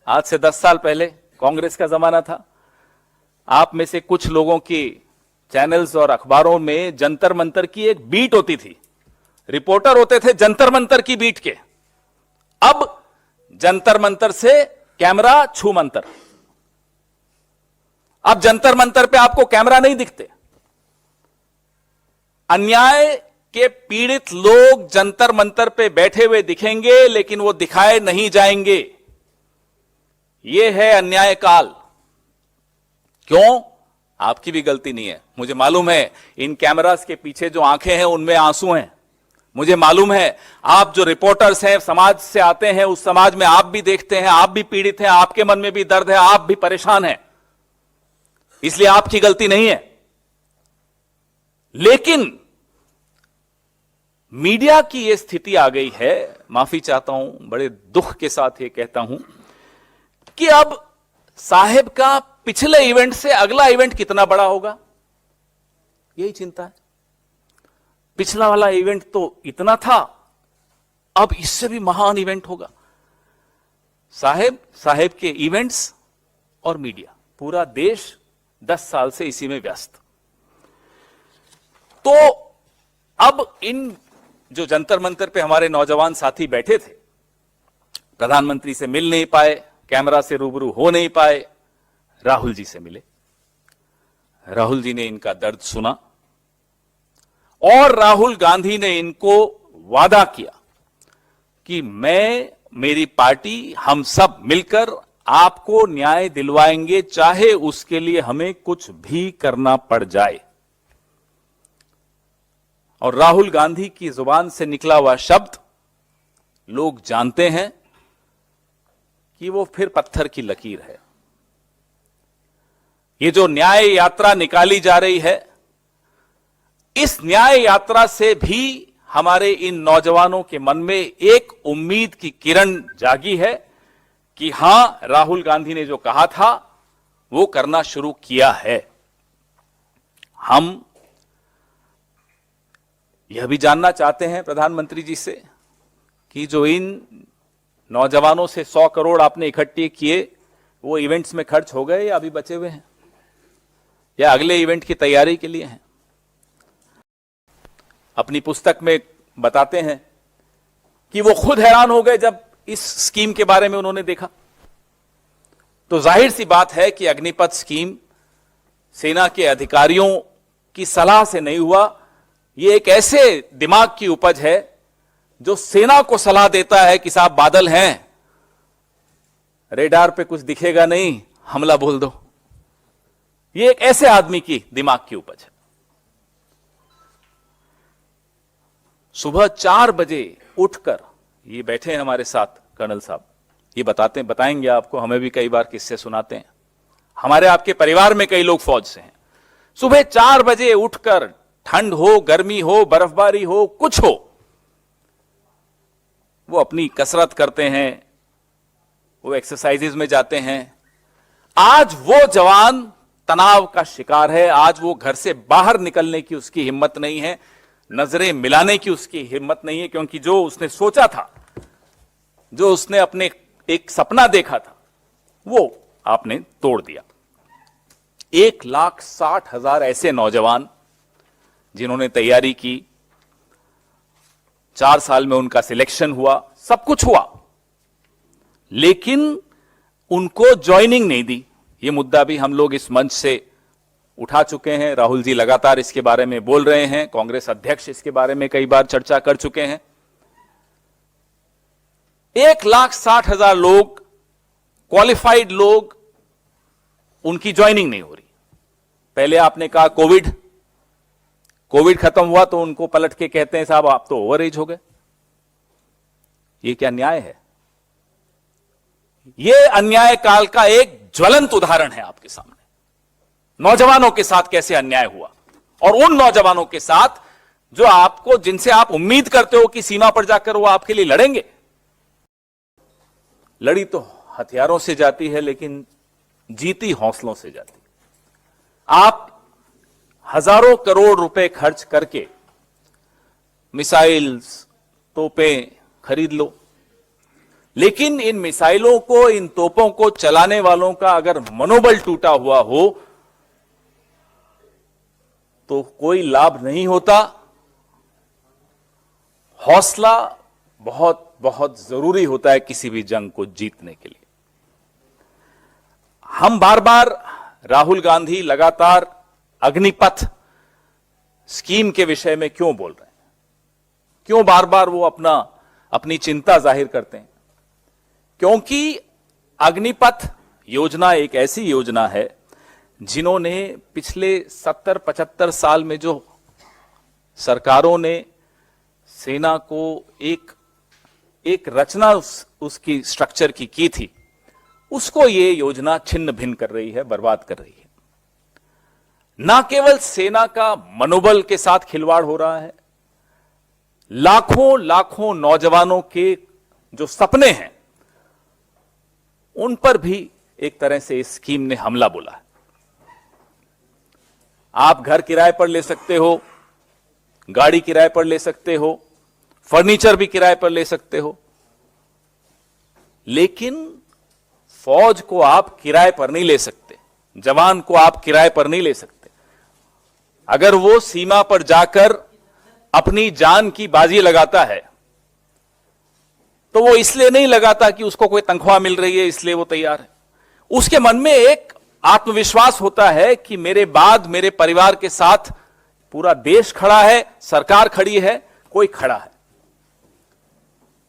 आज से 10 साल पहले कांग्रेस का जमाना था। आप में से कुछ लोगों की चैनल्स और अखबारों में जंतर मंतर की एक बीट होती थी, रिपोर्टर होते थे जंतर मंतर की बीट के। अब जंतर मंतर से कैमरा छू मंतर। अब जंतर मंतर पे आपको कैमरा नहीं दिखते। अन्याय के पीड़ित लोग जंतर मंतर पे बैठे हुए दिखेंगे, लेकिन वो दिखाए नहीं जाएंगे। ये है अन्याय काल। क्यों? आपकी भी गलती नहीं है, मुझे मालूम है। इन कैमरास के पीछे जो आंखें हैं उनमें आंसू हैं। मुझे मालूम है, आप जो रिपोर्टर्स हैं, समाज से आते हैं, उस समाज में आप भी देखते हैं, आप भी पीड़ित हैं, आपके मन में भी दर्द है, आप भी परेशान हैं। इसलिए आपकी गलती नहीं है। लेकिन मीडिया की यह स्थिति आ गई है, माफी चाहता हूं, बड़े दुख के साथ ये कहता हूं कि अब साहेब का पिछले इवेंट से अगला इवेंट कितना बड़ा होगा, यही चिंता है। पिछला वाला इवेंट तो इतना था, अब इससे भी महान इवेंट होगा। साहेब के इवेंट्स और मीडिया, पूरा देश 10 साल से इसी में व्यस्त। तो अब इन जो जंतर मंतर पे हमारे नौजवान साथी बैठे थे, प्रधानमंत्री से मिल नहीं पाए, कैमरा से रूबरू हो नहीं पाए, राहुल जी से मिले। राहुल जी ने इनका दर्द सुना और राहुल गांधी ने इनको वादा किया कि मैं, मेरी पार्टी, हम सब मिलकर आपको न्याय दिलवाएंगे, चाहे उसके लिए हमें कुछ भी करना पड़ जाए। और राहुल गांधी की जुबान से निकला हुआ शब्द लोग जानते हैं कि वो फिर पत्थर की लकीर है। ये जो न्याय यात्रा निकाली जा रही है, इस न्याय यात्रा से भी हमारे इन नौजवानों के मन में एक उम्मीद की किरण जागी है कि हां, राहुल गांधी ने जो कहा था वो करना शुरू किया है। हम यह भी जानना चाहते हैं प्रधानमंत्री जी से कि जो इन नौजवानों से 100 करोड़ आपने इकट्ठे किए, वो इवेंट्स में खर्च हो गए या अभी बचे हुए हैं, या अगले इवेंट की तैयारी के लिए हैं। अपनी पुस्तक में बताते हैं कि वो खुद हैरान हो गए जब इस स्कीम के बारे में उन्होंने देखा। तो जाहिर सी बात है कि अग्निपथ स्कीम सेना के अधिकारियों की सलाह से नहीं हुआ। ये एक ऐसे दिमाग की उपज है जो सेना को सलाह देता है कि साहब बादल हैं, रेडार पे कुछ दिखेगा नहीं, हमला बोल दो। ये एक ऐसे आदमी की दिमाग की उपज है। सुबह 4 बजे उठकर, ये बैठे हैं हमारे साथ कर्नल साहब, ये बताएंगे आपको, हमें भी कई बार किस्से सुनाते हैं। हमारे आपके परिवार में कई लोग फौज से हैं। सुबह 4 बजे उठकर, ठंड हो, गर्मी हो, बर्फबारी हो, कुछ हो, वो अपनी कसरत करते हैं, वो एक्सरसाइजेज में जाते हैं। आज वो जवान तनाव का शिकार है। आज वो घर से बाहर निकलने की उसकी हिम्मत नहीं है, नजरें मिलाने की उसकी हिम्मत नहीं है, क्योंकि जो उसने सोचा था, जो उसने अपने एक सपना देखा था, वो आपने तोड़ दिया। 1,60,000 ऐसे नौजवान जिन्होंने तैयारी की, 4 साल में उनका सिलेक्शन हुआ, सब कुछ हुआ, लेकिन उनको ज्वाइनिंग नहीं दी। ये मुद्दा भी हम लोग इस मंच से उठा चुके हैं। राहुल जी लगातार इसके बारे में बोल रहे हैं, कांग्रेस अध्यक्ष इसके बारे में कई बार चर्चा कर चुके हैं। 1,60,000 लोग, क्वालिफाइड लोग, उनकी ज्वाइनिंग नहीं हो रही। पहले आपने कहा कोविड खत्म हुआ तो उनको पलट के कहते हैं साहब आप तो ओवर एज हो गए। ये क्या न्याय है? ये अन्याय काल का एक ज्वलंत उदाहरण है आपके सामने। नौजवानों के साथ कैसे अन्याय हुआ, और उन नौजवानों के साथ जो आपको, जिनसे आप उम्मीद करते हो कि सीमा पर जाकर वो आपके लिए लड़ेंगे। लड़ी तो हथियारों से जाती है, लेकिन जीती हौसलों से जाती है। आप हजारों करोड़ रुपए खर्च करके मिसाइल्स, तोपें खरीद लो, लेकिन इन मिसाइलों को, इन तोपों को चलाने वालों का अगर मनोबल टूटा हुआ हो तो कोई लाभ नहीं होता। हौसला बहुत बहुत जरूरी होता है किसी भी जंग को जीतने के लिए। हम बार बार राहुल गांधी लगातार अग्निपथ स्कीम के विषय में क्यों बोल रहे हैं, क्यों बार बार वो अपनी चिंता जाहिर करते हैं? क्योंकि अग्निपथ योजना एक ऐसी योजना है जिन्होंने पिछले 70-75 साल में जो सरकारों ने सेना को एक रचना उसकी स्ट्रक्चर की थी, उसको ये योजना छिन्न भिन्न कर रही है, बर्बाद कर रही है। ना केवल सेना का मनोबल के साथ खिलवाड़ हो रहा है, लाखों लाखों नौजवानों के जो सपने हैं उन पर भी एक तरह से इस स्कीम ने हमला बोला है। आप घर किराए पर ले सकते हो, गाड़ी किराए पर ले सकते हो, फर्नीचर भी किराए पर ले सकते हो, लेकिन फौज को आप किराए पर नहीं ले सकते, जवान को आप किराए पर नहीं ले सकते। अगर वो सीमा पर जाकर अपनी जान की बाजी लगाता है तो वो इसलिए नहीं लगाता कि उसको कोई तनख्वाह मिल रही है इसलिए वो तैयार है। उसके मन में एक आत्मविश्वास होता है कि मेरे बाद मेरे परिवार के साथ पूरा देश खड़ा है, सरकार खड़ी है, कोई खड़ा है।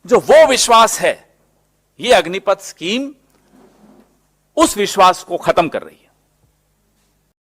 जो वो विश्वास है, ये अग्निपथ स्कीम उस विश्वास को खत्म कर रही है।